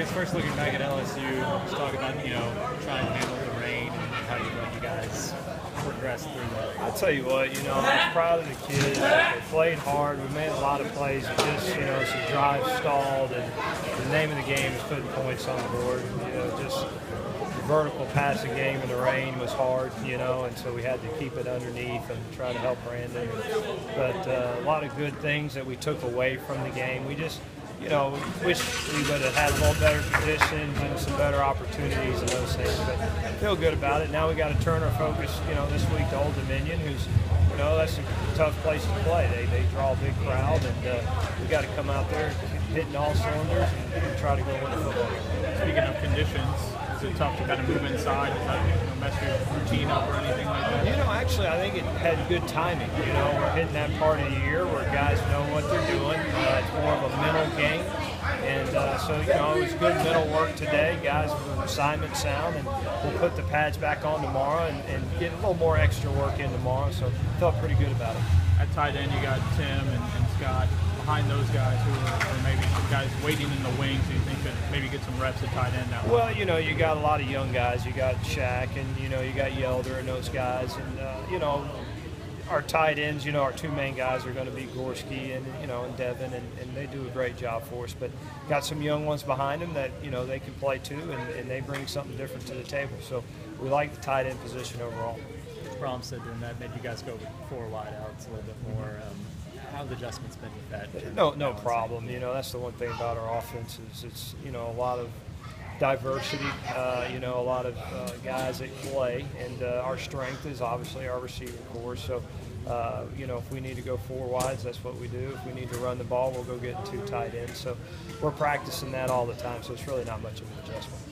guys first looking back at LSU, just talk about, trying to handle the rain and how you guys progressed through that. I'll tell you what, I'm proud of the kids. They played hard. We made a lot of plays. It just, some drives stalled, and the name of the game is putting points on the board. Just the vertical passing game in the rain was hard, and so we had to keep it underneath and try to help Brandon. But a lot of good things that we took away from the game. We just, wish we would have had a little better positions and some better opportunities and those things, but feel good about it. Now we got to turn our focus, this week to Old Dominion, who's, that's a tough place to play. They draw a big crowd, and we got to come out there hitting all cylinders and try to go win the football game. Speaking of conditions, is it tough to kind of move inside? Does that mess your routine up or anything like that? Actually, I think it had good timing. We're hitting that part of the year where guys know what they're doing. It's more of a mental game. And so, it was good mental work today. Guys were assignment sound, and we'll put the pads back on tomorrow and get a little more extra work in tomorrow. So, felt pretty good about it. At tight end, you got Tim and Scott. Behind those guys who are maybe guys waiting in the wings, do you think could maybe get some reps at tight end now? Well, you got a lot of young guys. You got Shaq, and you got Yelder and those guys, and our tight ends. Our two main guys are going to be Gorski and Devin, and they do a great job for us. But got some young ones behind them that they can play too, and they bring something different to the table. So we like the tight end position overall. Brom said during that made you guys go with 4 wideouts a little bit more. How have the adjustments been with that? No problem. That's the one thing about our offense is it's a lot of diversity. A lot of guys that play, and our strength is obviously our receiving corps. So if we need to go 4 wides, that's what we do. If we need to run the ball, we'll go get 2 tight ends. So we're practicing that all the time. So it's really not much of an adjustment.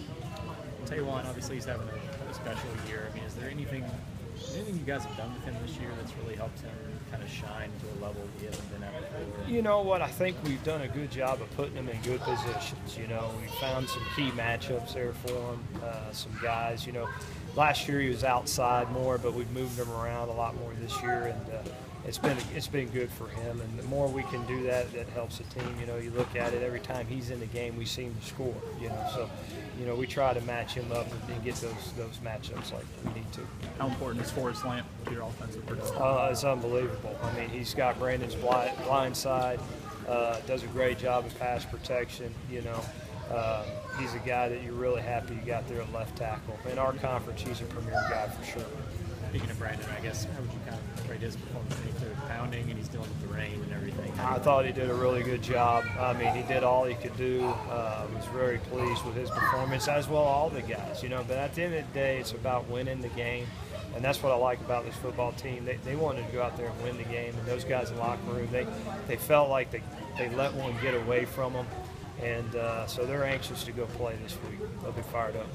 Taywan, obviously, he's having a special year. I mean, is there anything you guys have done with him this year that's really helped him kind of shine to a level he hasn't been at before? You know what? I think we've done a good job of putting him in good positions. We found some key matchups there for him. Some guys, last year he was outside more, but we've moved him around a lot more this year, and it's been good for him. And the more we can do that, that helps the team. You look at it every time he's in the game, we seem to score. So we try to match him up and get those matchups like we need to. How important is Forrest Lamp to your offensive production? It's unbelievable. I mean, he's got Brandon's blind side. Does a great job of pass protection. He's a guy that you're really happy you got there at left tackle. In our conference, he's a premier guy for sure. Speaking of Brandon, I guess, how would you kind of rate his performance? He's pounding and he's dealing with the rain and everything. I thought he did a really good job. I mean, he did all he could do. Was very pleased with his performance, as well all the guys. But at the end of the day, it's about winning the game. And that's what I like about this football team. They wanted to go out there and win the game. And those guys in the locker room, they felt like they let one get away from them. And so they're anxious to go play this week. They'll be fired up.